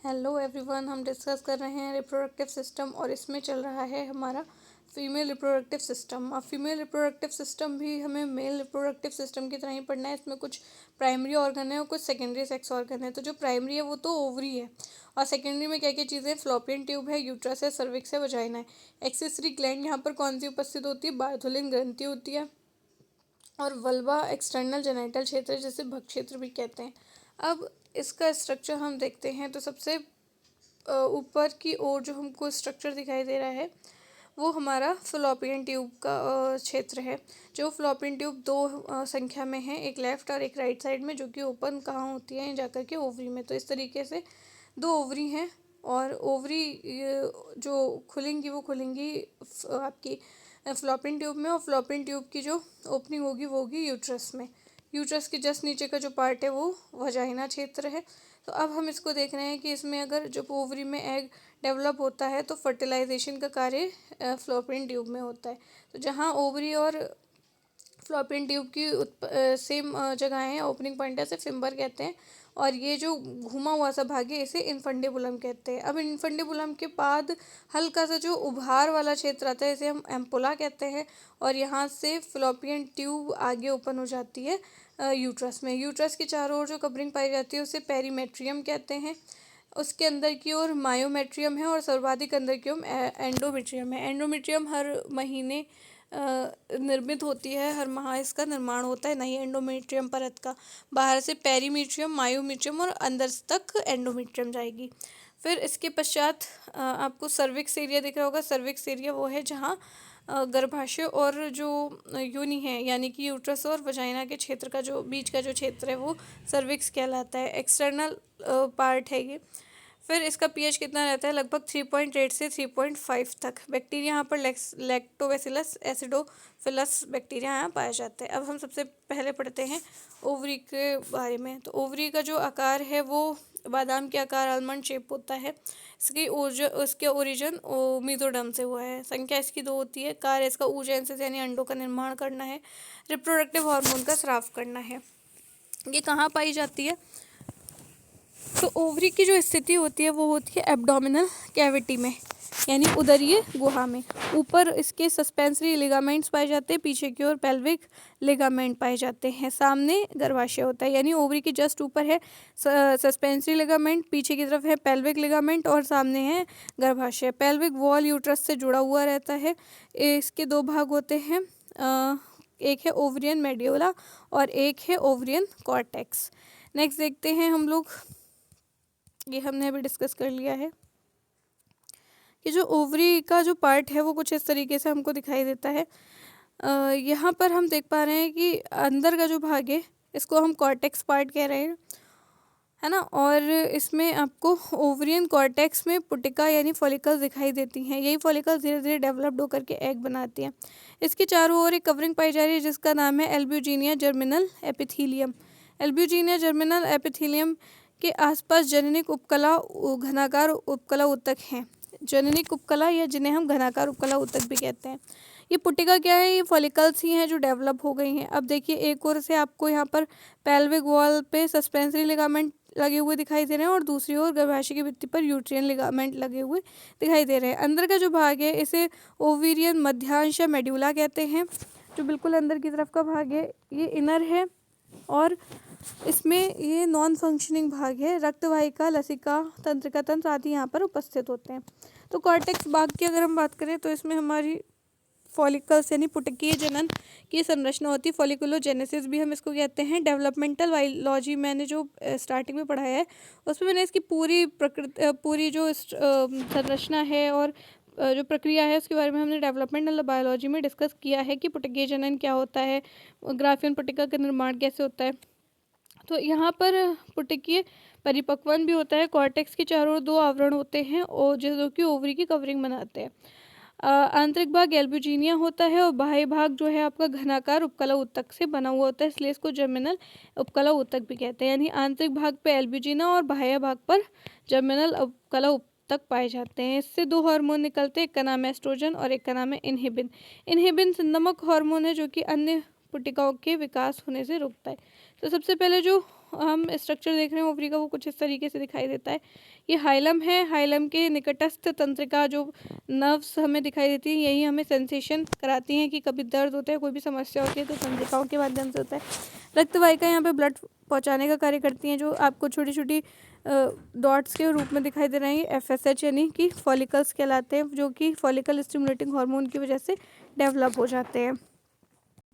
Hello everyone, हम discuss कर रहे हैं रिप्रोडक्टिव सिस्टम और इसमें चल रहा है हमारा फीमेल रिप्रोडक्टिव सिस्टम। अब फीमेल रिप्रोडक्टिव सिस्टम भी हमें मेल रिप्रोडक्टिव सिस्टम की तरह ही पढ़ना है। इसमें कुछ प्राइमरी ऑर्गन है और कुछ सेकेंडरी सेक्स ऑर्गन है। तो जो प्राइमरी है वो तो ओवरी है, और सेकेंडरी में क्या क्या चीज़ें हैं? फ्लोपियन ट्यूब है, यूट्रस है, सर्विक्स है, वजाइना है। एक्सेसरी ग्लैंड यहाँ पर कौन सी उपस्थित होती है? बारथोलिन ग्रंथि होती है, और वल्वा एक्सटर्नल जेनाइटल क्षेत्र जिसे भ्रूण क्षेत्र भी कहते हैं। अब इसका स्ट्रक्चर हम देखते हैं तो सबसे ऊपर की ओर जो हमको स्ट्रक्चर दिखाई दे रहा है वो हमारा फ्लोपियन ट्यूब का क्षेत्र है। जो फ्लोपियन ट्यूब दो संख्या में है, एक लेफ्ट और एक राइट साइड में, जो कि ओपन कहाँ होती है? जाकर के ओवरी में। तो इस तरीके से दो ओवरी हैं, और ओवरी जो खुलेंगी वो खुलेंगी आपकी फ्लोपियन ट्यूब में, और फ्लोपियन ट्यूब की जो ओपनिंग होगी वो होगी यूट्रस में। यूट्रस के जस्ट नीचे का जो पार्ट है वो वजाइना क्षेत्र है। तो अब हम इसको देख रहे हैं कि इसमें अगर जब ओवरी में एग डेवलप होता है तो फर्टिलाइजेशन का कार्य फ्लोपियन ट्यूब में होता है। तो जहाँ ओवरी और फ्लोपियन ट्यूब की सेम जगह है, ओपनिंग पॉइंट है, इसे फिम्बर कहते हैं। और ये जो घुमा हुआ सा भाग है इसे इनफंडिबुलम कहते हैं। अब इनफंडिबुलम के बाद हल्का सा जो उभार वाला क्षेत्र आता है इसे हम एम्पुला कहते हैं, और यहाँ से फ्लोपियन ट्यूब आगे ओपन हो जाती है यूट्रस में। यूट्रस के चारों ओर जो कवरिंग पाई जाती है उसे पेरीमेट्रियम कहते हैं। उसके अंदर की ओर मायोमेट्रियम है, और सर्वाधिक अंदर की ओर एंडोमेट्रियम है। एंडोमेट्रियम हर महीने निर्मित होती है, हर माह इसका निर्माण होता है, नहीं एंडोमेट्रियम परत का। बाहर से पेरीमेट्रियम, मायोमेट्रियम और अंदर तक एंडोमेट्रियम जाएगी। फिर इसके पश्चात आपको सर्विक्स एरिया दिख रहा होगा। सर्विक्स एरिया वो है जहाँ गर्भाशय और जो योनि है, यानी कि यूट्रस और वजाइना के क्षेत्र का जो बीच का जो क्षेत्र है वो सर्विक्स कहलाता है। एक्सटर्नल पार्ट है ये। फिर इसका पीएच कितना रहता है? लगभग 3.8 से 3.5 तक। बैक्टीरिया यहाँ पर लैक्टोबैसिलस एसिडोफिलस बैक्टीरिया यहाँ पाया जाता है। अब हम सबसे पहले पढ़ते हैं ओवरी के बारे में। तो ओवरी का जो आकार है वो बादाम के आकार, आलमंड शेप होता है। उसके ओरिजिन मीजोडर्म से हुआ है। संख्या इसकी 2 होती है। कार्य इसका oogenesis यानी अंडों का निर्माण करना है, रिप्रोडक्टिव हार्मोन का स्राव करना है। ये कहाँ पाई जाती है? तो ओवरी की जो स्थिति होती है वो होती है एब्डोमिनल कैविटी में, यानी उदरीय गुहा में। ऊपर इसके सस्पेंसरी लिगामेंट्स पाए जाते हैं, पीछे की ओर पेल्विक लिगामेंट पाए जाते हैं। सामने गर्भाशय होता है, यानी ओवरी की जस्ट ऊपर है सस्पेंसरी लिगामेंट, पीछे की तरफ है पेल्विक लिगामेंट, और सामने है गर्भाशय। पेल्विक वॉल यूट्रस से जुड़ा हुआ रहता है। इसके 2 भाग होते हैं, एक है ओवरियन मेड्यूला और एक है ओवरियन कॉर्टेक्स। नेक्स्ट देखते हैं हम लोग, ये हमने अभी डिस्कस कर लिया है कि जो ओवरी का जो पार्ट है वो कुछ इस तरीके से हमको दिखाई देता है। यहाँ पर हम देख पा रहे हैं कि अंदर का जो भाग है इसको हम कॉर्टेक्स पार्ट कह रहे हैं, है ना। और इसमें आपको ओवरियन कॉर्टेक्स में पुटिका यानी फॉलिकल्स दिखाई देती हैं। यही फॉलिकल्स धीरे धीरे डेवलप्ड होकर के एग बनाती हैं। इसके चारों ओर एक कवरिंग पाई जा रही है जिसका नाम है albuginea germinal epithelium. Albuginea germinal epithelium के आसपास जननिक उपकला, घनाकार उपकला ऊतक हैं। जननिक उपकला, या जिन्हें हम घनाकार उपकला ऊतक भी कहते हैं। ये पुटिका क्या है? ये फॉलिकल्स ही हैं जो डेवलप हो गई हैं। अब देखिए, एक ओर से आपको यहाँ पर पेल्विक वॉल पे सस्पेंसरी लिगामेंट लगे हुए दिखाई दे रहे हैं, और दूसरी ओर गर्भाशय की भित्ति पर यूट्रियन लिगामेंट लगे हुए दिखाई दे रहे हैं। अंदर का जो भाग है इसे ओवेरियन मध्यांश मेड्यूला कहते हैं। जो बिल्कुल अंदर की तरफ का भाग है ये इनर है, और इसमें ये नॉन फंक्शनिंग भाग है। रक्तवाहिका, लसिका, तंत्रिका तंत्र आदि यहाँ पर उपस्थित होते हैं। तो कॉर्टेक्स भाग की अगर हम बात करें तो इसमें हमारी फॉलिकल्स यानी पुटकीय जनन की संरचना होती है। फॉलिकुलोजेनेसिस भी हम इसको कहते हैं। डेवलपमेंटल बायोलॉजी मैंने जो स्टार्टिंग में पढ़ाया है उसमें मैंने इसकी पूरी जो संरचना है और जो प्रक्रिया है उसके बारे में हमने डेवलपमेंटल बायोलॉजी में डिस्कस किया है कि पुटकीय जनन क्या होता है, ग्राफियन पुटिका का निर्माण कैसे होता है। तो यहाँ पर पुटिकीय परिपक्वन भी होता है। कॉर्टेक्स के चारों ओर 2 आवरण होते हैं और जो कि ओवरी की कवरिंग बनाते हैं। आंतरिक भाग एल्ब्यूजिनिया होता है, और बाह्य भाग जो है आपका घनाकार उपकला ऊतक से बना हुआ होता है, इसलिए इसको जर्मिनल उपकला ऊतक भी कहते हैं। यानी आंतरिक भाग पे एल्ब्यूजिना और बाह्य भाग पर जर्मिनल उपकला ऊतक पाए जाते हैं। इससे 2 हार्मोन निकलते हैं, एक का नाम है एस्ट्रोजन और एक का नाम है इनहिबिन। इनहिबिन संदमक हार्मोन है जो कि अन्य पुटिकाओं के विकास होने से रोकता है। तो सबसे पहले जो हम स्ट्रक्चर देख रहे हैं ओवरी का वो कुछ इस तरीके से दिखाई देता है। ये हाइलम है, हाइलम के निकटस्थ तंत्रिका जो नर्व्स हमें दिखाई देती है यही हमें सेंसेशन कराती हैं कि कभी दर्द होता है, कोई भी समस्या होती है तो तंत्रिकाओं के माध्यम से होता है। रक्त वाहिका यहाँ पे ब्लड पहुँचाने का कार्य करती हैं, जो आपको छोटी छोटी डॉट्स के रूप में दिखाई दे रहे हैं। FSH यानी कि फॉलिकल्स कहलाते हैं, जो कि फॉलिकल स्टिमुलेटिंग हार्मोन की वजह से डेवलप हो जाते हैं।